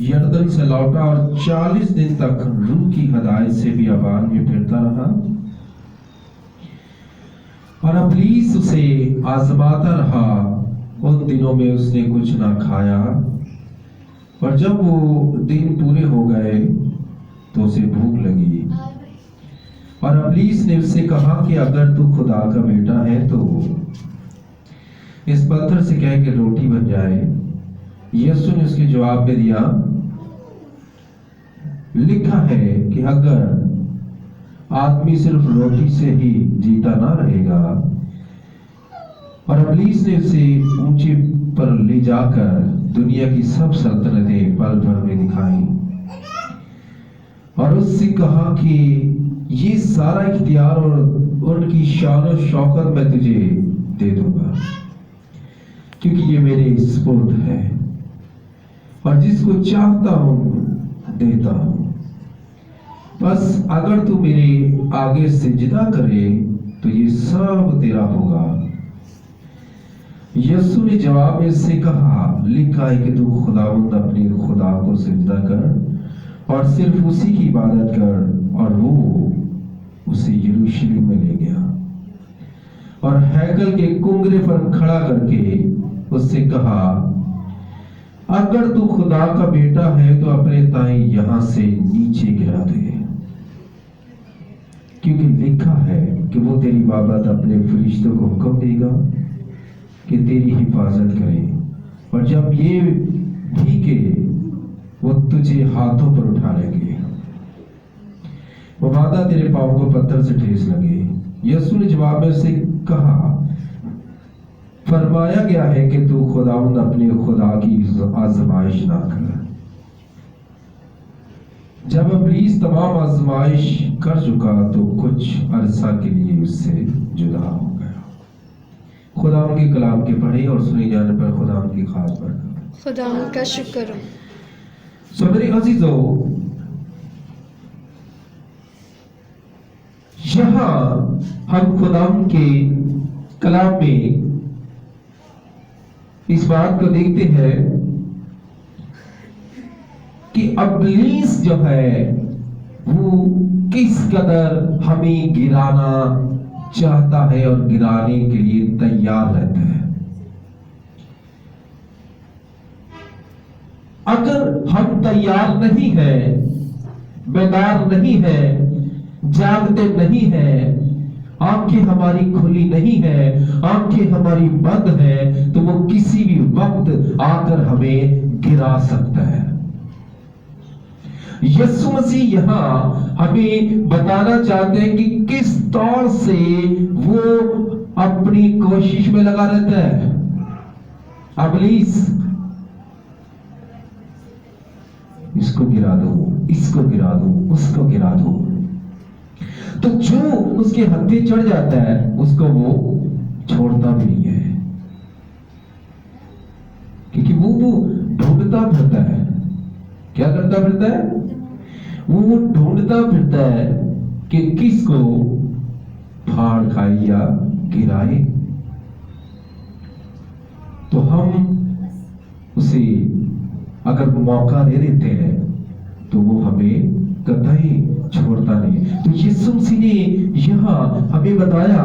यरदन से लौटा और 40 दिन तक रूह की हदायत से बियाबान में फिरता रहा और इब्लीस उसे आजमाता रहा। उन दिनों में उसने कुछ ना खाया, और जब वो दिन पूरे हो गए तो उसे भूख लगी। और इब्लीस ने उससे कहा कि अगर तू खुदा का बेटा है तो इस पत्थर से कह के रोटी बन जाए। यीशु ने उसके जवाब में दिया, लिखा है कि अगर आदमी सिर्फ रोटी से ही जीता ना रहेगा। और इब्लीस ने उसे ऊंचे पर ले जाकर दुनिया की सब सल्तनतें पल भर में दिखाई और उससे कहा कि ये सारा इख्तियार और उनकी शान और शौकत मैं तुझे दे दूंगा, क्योंकि ये मेरे सुपुर्द है और जिसको चाहता हूं देता हूं। बस अगर तू मेरे आगे सिजदा करे तो ये सब तेरा होगा। यीशु ने जवाब में इससे कहा, लिखा है कि तू खुदावंद अपने खुदा को सिजदा कर और सिर्फ उसी की इबादत कर। और वो उसे यरूशलेम में ले गया और हैकल के कुंगरे पर खड़ा करके उससे कहा, अगर तू खुदा का बेटा है तो अपने ताई यहां से नीचे गिरा दे, क्योंकि लिखा है कि वो तेरी बाबत अपने फरिश्तों को हुक्म देगा कि तेरी हिफाजत करें, और जब ये भीगे वो तुझे हाथों पर उठा लेंगे, वो वादा तेरे पांव को पत्थर से ठेस लगे। यीशु ने जवाब में उससे कहा, फरमाया गया है कि तू खुदावंद अपने खुदा की आजमाइश ना कर। जब इब्लीस तमाम आजमाइश कर चुका तो कुछ अरसा के लिए उससे जुदा हो गया। खुदा उनके कलाम के पढ़े और सुने जाने पर खुदा उनकी खास बरकत। खुदा उनका शुक्र हो। सो मेरे अजीजों, यहाँ हम खुदा के कलाम में इस बात को देखते हैं कि इब्लीस जो है वो किस कदर हमें गिराना चाहता है और गिराने के लिए तैयार रहता है। अगर हम तैयार नहीं हैं, बेदार नहीं हैं, जागते नहीं हैं, आंखें हमारी खुली नहीं है, आंखें हमारी बंद है, तो वो किसी भी वक्त आकर हमें गिरा सकता है। यीशु मसीह यहां हमें बताना चाहते हैं कि किस तौर से वो अपनी कोशिश में लगा रहता है। इब्लीस, इसको गिरा दो, इसको गिरा दो, उसको गिरा दो, तो जो उसके हत्थे चढ़ जाता है उसको वो छोड़ता भी नहीं है, क्योंकि वो ढूंढता फिरता है। क्या करता फिरता है? वो ढूंढता फिरता है कि किसको फाड़ खाए या गिराए। तो हम उसे अगर मौका दे देते हैं तो वो हमें कतई छोड़ता नहीं। तो यीशु मसीह ने यहां हमें बताया,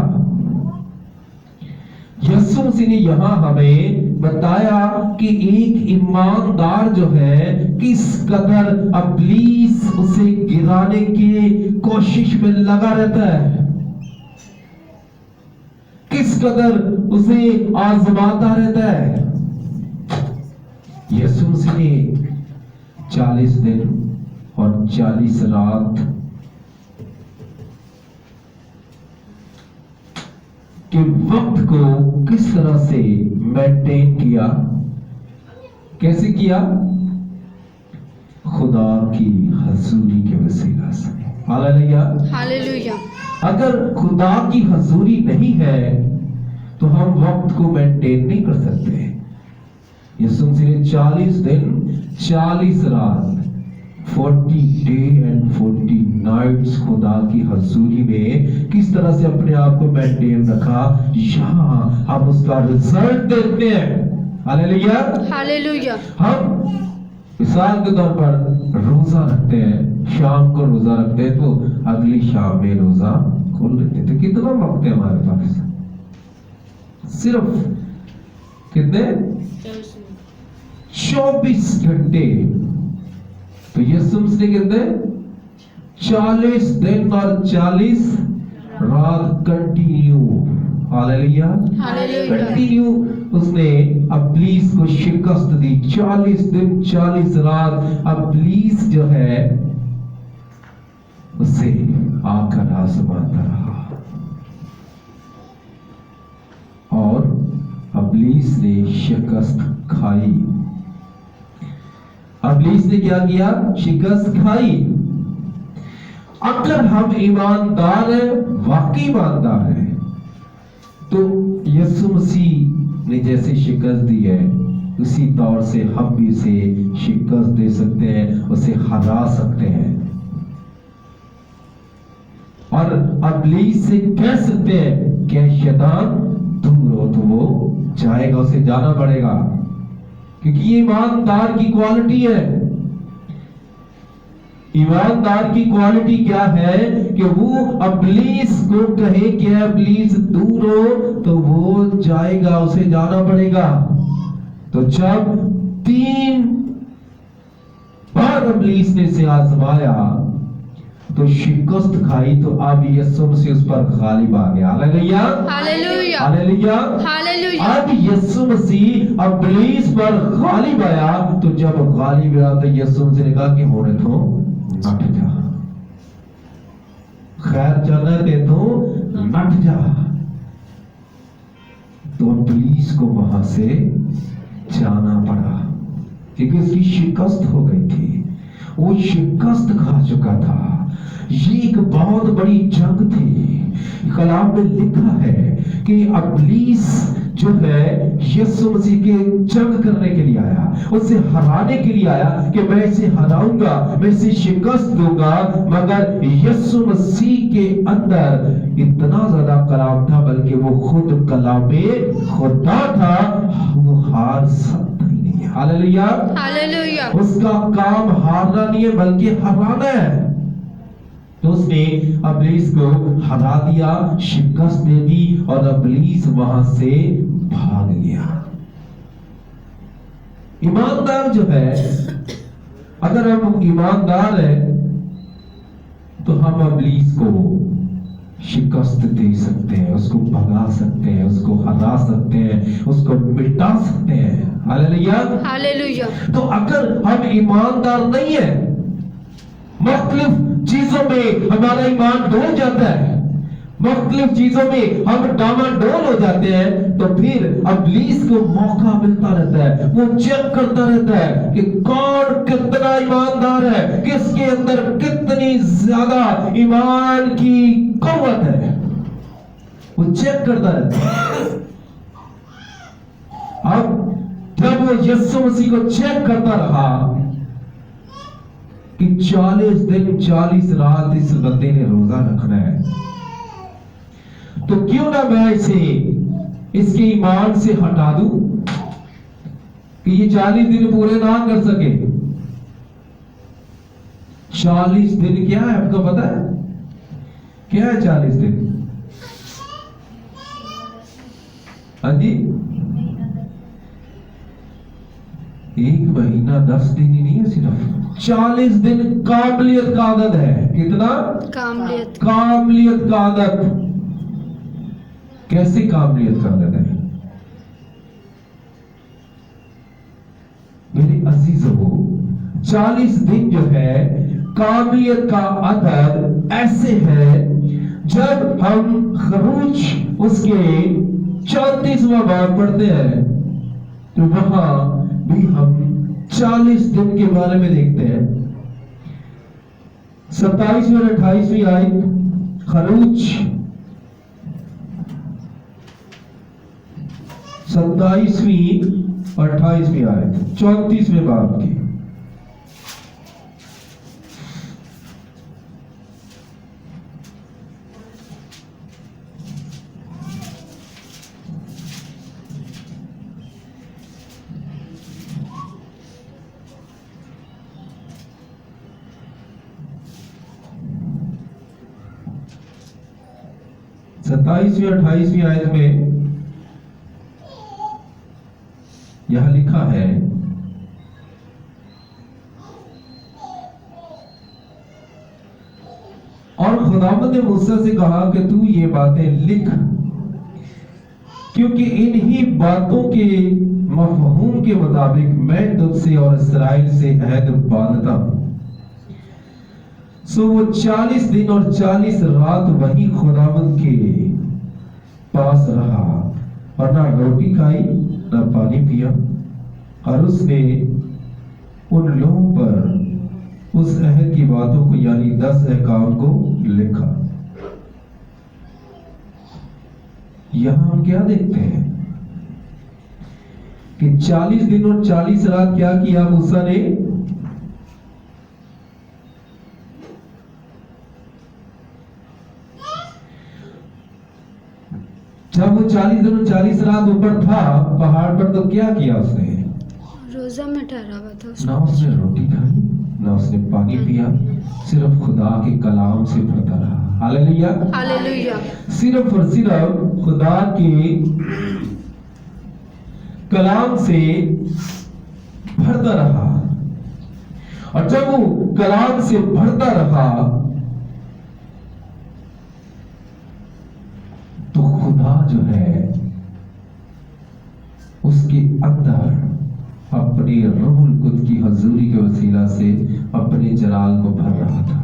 यीशु मसीह ने यहां हमें बताया कि एक ईमानदार जो है किस कदर इब्लीस उसे गिराने की कोशिश में लगा रहता है, किस कदर उसे आजमाता रहता है। यीशु मसीह ने 40 दिन और 40 रात के वक्त को किस तरह से मेंटेन किया, कैसे किया? खुदा की हजूरी के वसीला से। Hallelujah, hallelujah. अगर खुदा की हजूरी नहीं है तो हम वक्त को मेंटेन नहीं कर सकते। यीशु मसीह ने 40 दिन 40 रात 40 डे एंड 40 नाइट्स खुदा की हजूरी में किस तरह से अपने आप को मेंटेन रखा, यहाँ हम उसका रिजल्ट देखते हैं। Hallelujah, hallelujah. हम मिसाल के तौर पर रोजा रखते हैं, शाम को रोजा रखते हैं तो अगली शाम में रोजा खोल लेते हैं। तो कितना वक्त है हमारे पास? सिर्फ कितने? 24 घंटे। तो यीशु मसीह ने कितने? 40 दिन और 40 रात कंटिन्यू, हालेलुया, हालेलुया। कंटिन्यू उसने इब्लीस को शिकस्त दी। 40 दिन 40 रात इब्लीस जो है उसे आकर आजमाता रहा और इब्लीस ने शिकस्त खाई। इब्लीस ने क्या किया? शिकस्त खाई। अगर हम ईमानदार हैं, वाकई ईमानदार हैं, तो यीशु मसीह ने जैसे शिकस्त दी है उसी तौर से हम भी उसे शिकस्त दे सकते हैं, उसे हरा सकते हैं और इब्लीस से कह सकते हैं कि शैतान दूर हो, तो वो जाएगा, उसे जाना पड़ेगा, क्योंकि ये ईमानदार की क्वालिटी है। ईमानदार की क्वालिटी क्या है कि वो इब्लीस को कहे कि इब्लीस दूर हो, तो वो जाएगा, उसे जाना पड़ेगा। तो जब 3 बार इब्लीस ने इसे आजमाया तो शिकस्त खाई, तो अब यीशु मसीह उस पर गालिब आ गया। Hallelujah, hallelujah, hallelujah, hallelujah. अब यीशु मसीह इब्लीस पर गालिब आया। तो जब गालिब आया तो यीशु मसीह ने कहा कि होने तो नट जा, खैर चलने दे तो नट जा। तो इब्लीस को वहां से जाना पड़ा क्योंकि उसकी शिकस्त हो गई थी, वो शिकस्त खा चुका था। ये एक बहुत बड़ी जंग थी। कलाम में लिखा है कि इब्लीस जो है यीशु मसीह के जंग करने के लिए आया, उसे हराने के लिए आया कि मैं इसे हराऊंगा, मैं इसे शिकस्त दूंगा। मगर यीशु मसीह के अंदर इतना ज्यादा कलाम था, बल्कि वो खुद कलामे खुदा था, वो हार सकता ही नहीं है। Hallelujah, hallelujah. उसका काम हारना नहीं है बल्कि हराना है। तो उसने इब्लीस को हरा दिया, शिकस्त दे दी और इब्लीस वहां से भाग गया। ईमानदार जो है, अगर हम ईमानदार हैं तो हम इब्लीस को शिकस्त दे सकते हैं, उसको भगा सकते हैं, उसको हरा सकते हैं, उसको मिटा सकते हैं। Hallelujah, hallelujah. तो अगर हम ईमानदार नहीं है, मुख्तलिफ चीजों में हमारा ईमान डोल जाता है, मुख्तलिफ चीजों में हम डामाडोल हो जाते हैं, तो फिर इब्लीस को मौका मिलता रहता है, वो चेक करता रहता है कि कौन कितना ईमानदार है, किसके अंदर कितनी ज्यादा ईमान की कुव्वत है, वो चेक करता रहता है। अब जब वो यीशु मसीह को चेक करता रहा कि 40 दिन 40 रात इस बंदे ने रोजा रखना है, तो क्यों ना मैं इसे इसके ईमान से हटा दूं कि ये 40 दिन पूरे ना कर सके। 40 दिन क्या है आपको पता है? क्या है 40 दिन? हाँ जी, 1 महीना 10 दिन ही नहीं है, सिर्फ 40 दिन काबिलियत का आदत है। कितना? कामलियत। काबिलियत का आदत। कैसे काबिलियत का आदत है? मेरे अजीजों, 40 दिन जो है काबिलियत का आदत ऐसे है, जब हम खरूज उसके 34वां बाब पढ़ते हैं तो वहां भी हम 40 दिन के बारे में देखते हैं। 27वीं और 28वीं आयत, खरूज 27वीं और 28वीं आयत 34वें बाब की। 27वीं 28वीं आयत में यह लिखा है, और खुदावंद ने मूसा से कहा कि तू ये बातें लिख, क्योंकि इन्हीं बातों के मफहूम के मुताबिक मैं तुझसे और इस्राएल से अहद बांधता हूं। सो वो 40 दिन और 40 रात वही खुदावंद के पास रहा और ना रोटी खाई ना पानी पिया, और उसने उन लोगों पर उस अहद की बातों को यानी 10 अहकाम को लिखा। यहां हम क्या देखते हैं कि 40 दिन और 40 रात क्या किया मूसा ने? जब वो 40 दिन और 40 रात ऊपर था पहाड़ पर, तो क्या किया उसने? रोजा में ठहरा हुआ था ना उसने रोटी खाई ना उसने पानी पिया, सिर्फ खुदा के कलाम से भरता रहा। Hallelujah, hallelujah. सिर्फ और सिर्फ खुदा के कलाम से भरता रहा। और जब वो कलाम से भरता रहा तो खुदा जो है उसके अंदर अपने रूहुल कुद्स की हजूरी के वसीला से अपने जलाल को भर रहा था।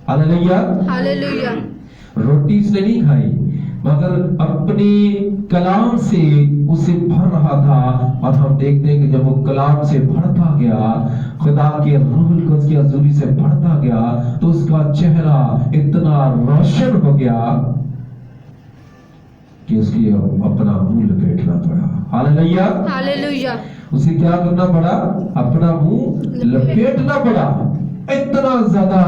Hallelujah, hallelujah. रोटी उसने नहीं खाई मगर अपने कलाम से उसे भर रहा था। और हम देखते हैं कि जब वो कलाम से भरता गया, खुदा के रूहुल कुद्स की हजूरी से भरता गया, तो उसका चेहरा इतना रोशन हो गया कि उसकी अपना मुंह लपेटना पड़ा। Hallelujah, hallelujah. उसे क्या करना पड़ा? अपना मुंह लपेटना पड़ा। इतना ज्यादा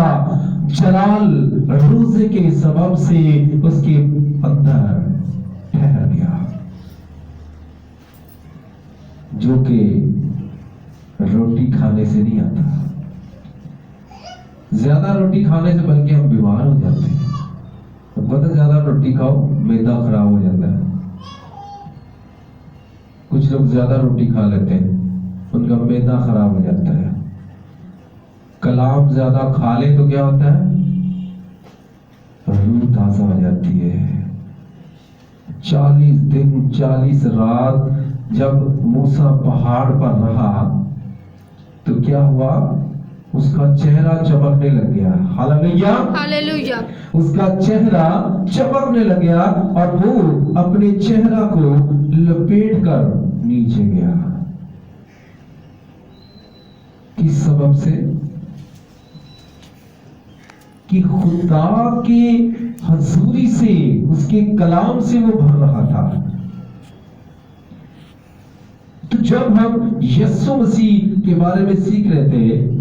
जलाल रोजे के सबब से उसके अंदर ठहर गया, जो कि रोटी खाने से नहीं आता। ज्यादा रोटी खाने से बल्कि हम बीमार हो जाते हैं। पता, ज्यादा रोटी खाओ मैदा खराब हो जाता है। कुछ लोग ज्यादा रोटी खा लेते हैं, उनका मैदा खराब हो जाता है। कलाम ज्यादा खा ले तो क्या होता है? रूह ताजा हो जाती है। 40 दिन 40 रात जब मूसा पहाड़ पर रहा तो क्या हुआ? उसका चेहरा चमकने लग गया। Hallelujah, hallelujah. उसका चेहरा चमकने लगा और वो अपने चेहरा को लपेट कर नीचे गया। किस सबब से? कि खुदा के हजूरी से, उसके कलाम से वो भर रहा था। तो जब हम यीशु मसीह के बारे में सीख रहे थे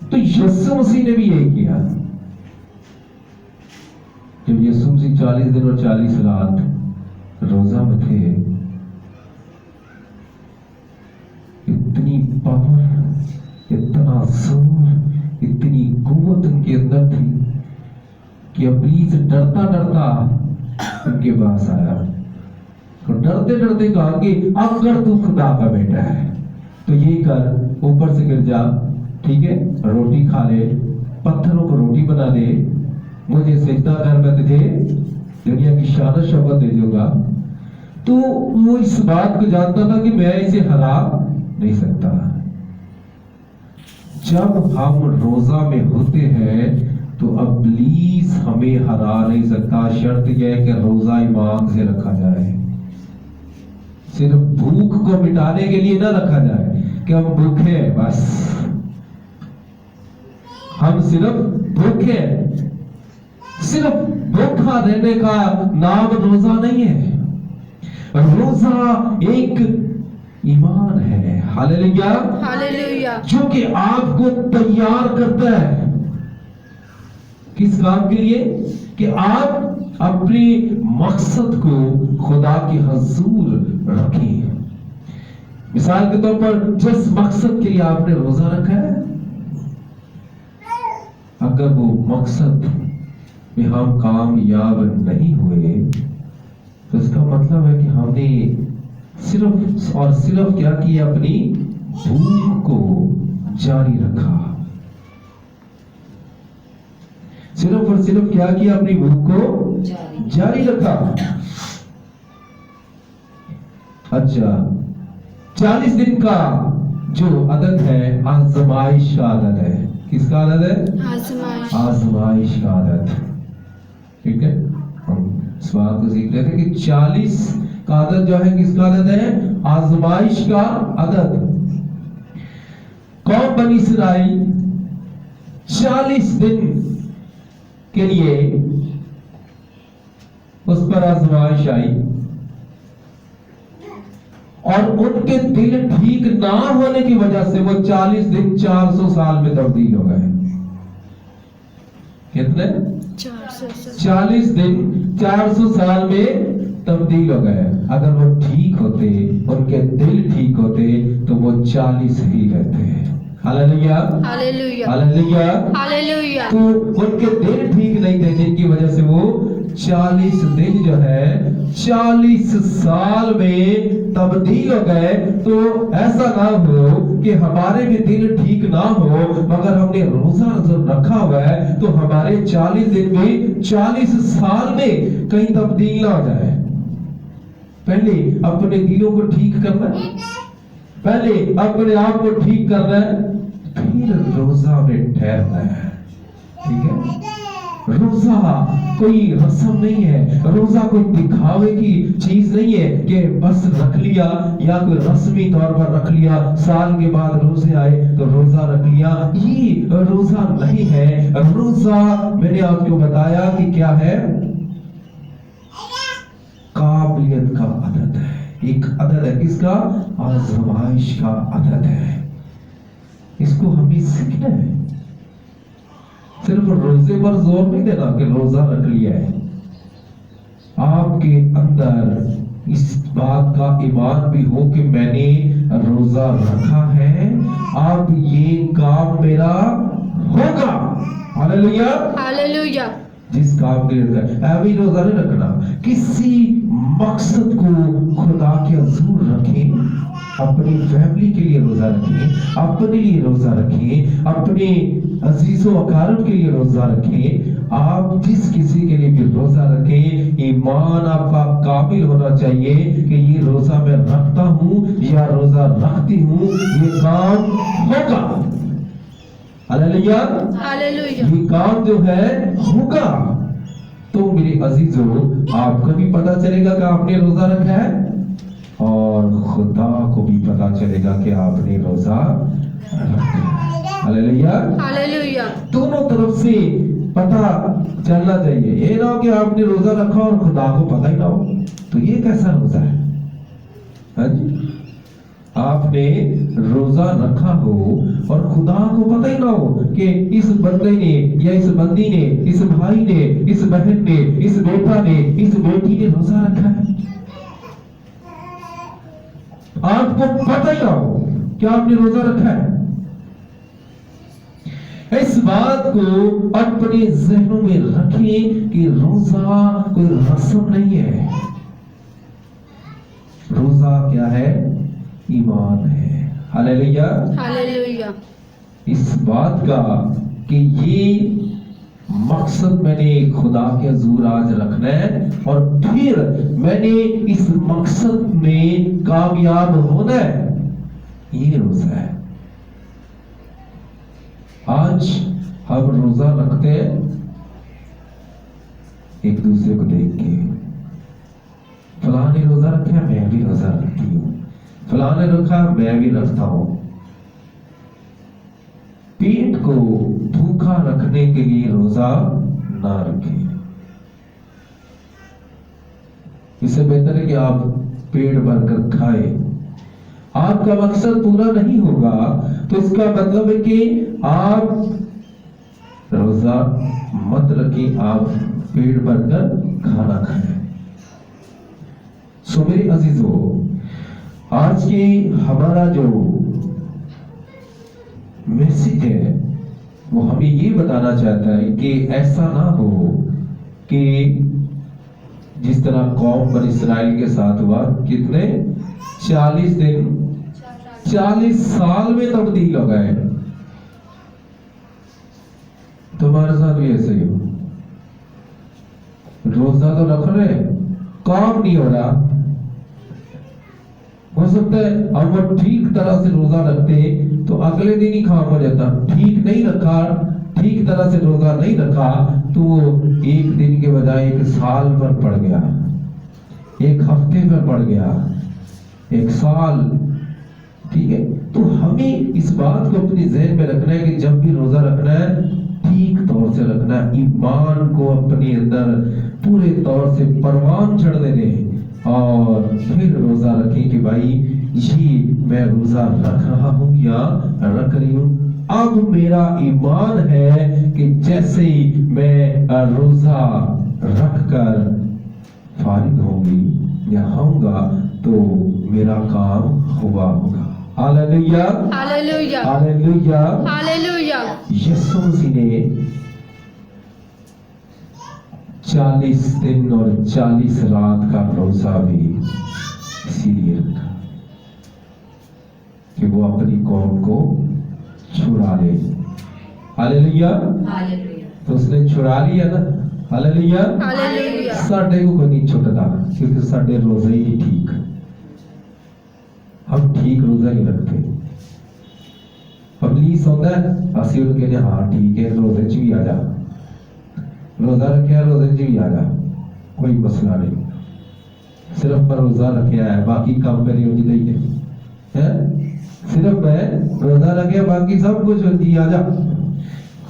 तो यीशु मसीह ने भी यही किया। जब यीशु मसीह 40 दिन और 40 रात रोजा में थे, इतनी पावर, इतना जोर, इतनी कुव्वत उनके अंदर थी कि इब्लीस डरता डरता उनके पास आया और डरते डरते कहा कि अगर तू खुदा का बेटा है तो ये कर, ऊपर से गिर जा, ठीक है, रोटी खा ले, पत्थरों को रोटी बना दे, मुझे सिजदा कर, मैं तुझे दुनिया की शान शौकत दे दूंगा। तो वो इस बात को जानता था कि मैं इसे हरा नहीं सकता। जब हम रोजा में होते हैं तो इब्लीस हमें हरा नहीं सकता। शर्त यह है कि रोजा ईमान से रखा जाए, सिर्फ भूख को मिटाने के लिए ना रखा जाए कि हम भूखे हैं बस, हम सिर्फ भूखे। सिर्फ भूखा रहने का नाम रोजा नहीं है। रोजा एक ईमान है। Hallelujah, hallelujah. जो कि आपको तैयार करता है किस काम के लिए? कि आप अपने मकसद को खुदा के हजूर रखें। मिसाल के तौर पर जिस मकसद के लिए आपने रोजा रखा है, अगर वो मकसद में हम कामयाब नहीं हुए, तो इसका मतलब है कि हमने सिर्फ और सिर्फ क्या किया, अपनी भूख को जारी रखा। सिर्फ और सिर्फ क्या किया, अपनी भूख को जारी रखा। अच्छा, 40 दिन का जो आदत है, आजमाइश का आदत है। किसका आदत है? आजमाइश। आजमाइश का आदत। ठीक है, हम इस बात को सीख रहे थे कि 40 का आदत जो है, किसका आदत है? आजमाइश का आदत। कौम बनी इसराइल 40 दिन के लिए उस पर आजमाइश आई, और उनके दिल ठीक ना होने की वजह से वो 40 दिन 400 साल में तब्दील हो गए। कितने? 40 दिन 400 साल में तब्दील हो गए। अगर वो ठीक होते, उनके दिल ठीक होते, तो वो 40 ही रहते हैं। Hallelujah, hallelujah, hallelujah, hallelujah. तो उनके दिल ठीक नहीं थे, जिनकी वजह से वो 40 दिन जो है 40 साल में तब्दील हो गए। तो ऐसा ना हो कि हमारे भी दिल ठीक ना हो, मगर हमने रोजा जो रखा हुआ है, तो हमारे 40 दिन में 40 साल में कहीं तब्दील ना हो जाए। पहले अपने दिलों को ठीक करना है, पहले अपने आप को ठीक करना है, फिर रोजा में ठहरना है। ठीक है, रोजा कोई रस्म नहीं है, रोजा कोई दिखावे की चीज नहीं है कि बस रख लिया या कोई रस्मी तौर पर रख लिया, साल के बाद रोजे आए तो रोजा रख लिया। ये रोजा नहीं है। रोजा मैंने आपको बताया कि क्या है, काबिलियत का आदत है। एक आदत है, किसका? आजमाइश का आदत है। इसको हमें सीखना है। सिर्फ रोजे पर जोर नहीं देना कि रोजा रख लिया है। आपके अंदर इस बात का ईमान भी हो कि मैंने रोजा रखा है, अब ये काम मेरा होगा। Hallelujah, hallelujah. जिस काम के लिए अभी रोजा नहीं रखना, किसी मकसद को खुदा के हजूर रखें। अपनी फैमिली के लिए रोजा रखें, अपने लिए रोजा रखें, अपने अजीजों अकारण के लिए रोजा रखें। आप जिस किसी के लिए भी रोजा रखें, ईमान आपका काबिल होना चाहिए कि ये रोजा मैं रखता हूँ या रोजा रखती हूँ, ये काम होगा। Hallelujah, hallelujah. ये काम जो है होगा। तो मेरे अजीजों, आपको भी पता चलेगा कि आपने रोजा रखा है, और खुदा को भी पता चलेगा कि आपने रोजा रखा है। Hallelujah, hallelujah. दोनों तरफ से पता चलना चाहिए। ये ना हो कि आपने रोजा रखा और खुदा को पता ही ना हो, तो ये कैसा रोजा है? हाँ जी, आपने रोजा रखा हो और खुदा को पता ही ना हो कि इस बंदे ने या इस बंदी ने, इस भाई ने, इस बहन ने, इस बेटा ने, इस बेटी ने रोजा रखा है। आपको पता ही ना हो कि आपने रोजा रखा है। इस बात को अपने जहनों में रखें कि रोजा कोई रस्म नहीं है। रोजा क्या है? ईमान है। Hallelujah, hallelujah. इस बात का कि ये मकसद मैंने खुदा के हजूर आज रखना है, और फिर मैंने इस मकसद में कामयाब होना है, ये रोजा है। आज हम रोजा रखते हैं एक दूसरे को देख के, फलां ने रोजा रखा, मैं भी रोजा रखती हूँ, फलां ने रखा, मैं भी रखता हूं। पेट को भूखा रखने के लिए रोजा ना रखें। इससे बेहतर है कि आप पेट भरकर खाएं। आपका मकसद पूरा नहीं होगा तो इसका मतलब है कि आप रोजा मत रखें, आप पेट भरकर खाना खाएं। सो मेरे अजीजों, आज के हमारा जो मैसेज है वो हमें ये बताना चाहता है कि ऐसा ना हो कि जिस तरह कौम बनी इसराइल के साथ हुआ, कितने 40 दिन 40 साल में तब्दील हो गए। तुम्हारे साथ भी ऐसे ही हो, रोजा तो रख रहे, काम नहीं हो रहा। हो सकता है हम वो ठीक तरह से रोजा रखते तो अगले दिन ही काम हो जाता। ठीक नहीं रखा, ठीक तरह से रोजा नहीं रखा तो एक दिन के बजाय एक साल पर पड़ गया, एक हफ्ते पर पड़ गया, एक साल। ठीक है, तो हमें इस बात को अपने जहन में रखना है कि जब भी रोजा रखना है ठीक तौर से रखना है, ईमान को अपने अंदर पूरे तौर से परवान चढ़ने दें और फिर रोजा रखें कि भाई ये मैं रोजा रख रहा हूं या रख रही हूं। अब मेरा ईमान है कि जैसे ही मैं रोजा रखकर फारिग होंगी या होऊंगा तो मेरा काम हुआ होगा। Hallelujah, hallelujah, hallelujah. हालेलुया। यीशु मसीह ने 40 दिन और 40 रात का रोजा भी इसीलिए रखा कि वो अपनी कौम को छुड़ा ले। हालेलुया, हालेलुया, तो उसने छुड़ा लिया ना। Hallelujah, hallelujah. साडे को कोई नहीं छुटता क्योंकि साडे रोजे ही ठीक, हम ठीक रोजा नहीं रखते। पब्लिक होता है असि उन्हें कहते हाँ ठीक है रोजे च भी आ जा, रोजा रखे रोजे च भी आ जा, कोई मसला नहीं, सिर्फ मैं रोजा रखे है बाकी काम मेरे हो नहीं है, सिर्फ मैं रोजा रखे बाकी सब कुछ जी आ जा।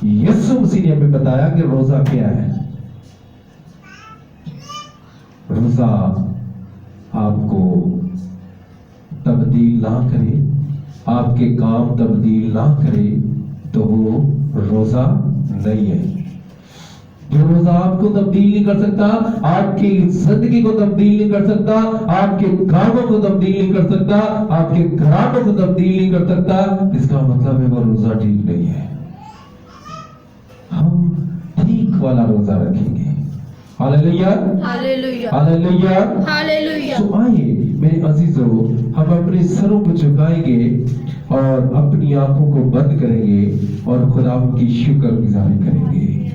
यीशु मसीह ने हमें बताया कि रोजा क्या है। रोजा आपको तब्दील ना करे, आपके काम तब्दील ना करे तो वो रोजा नहीं है। जो रोजा आपको तब्दील नहीं कर सकता, आपकी जिंदगी को तब्दील नहीं कर सकता, आपके कामों को तब्दील नहीं कर सकता, आपके घरानों को तब्दील नहीं कर सकता, इसका मतलब है वो रोजा ठीक नहीं है। हम ठीक वाला रोजा रखेंगे। Hallelujah, hallelujah, hallelujah, hallelujah. तो आइए मेरे अजीजों, हम अपने सरों को झुकाएंगे और अपनी आंखों को बंद करेंगे और खुदा की शुक्रगुजारी करेंगे।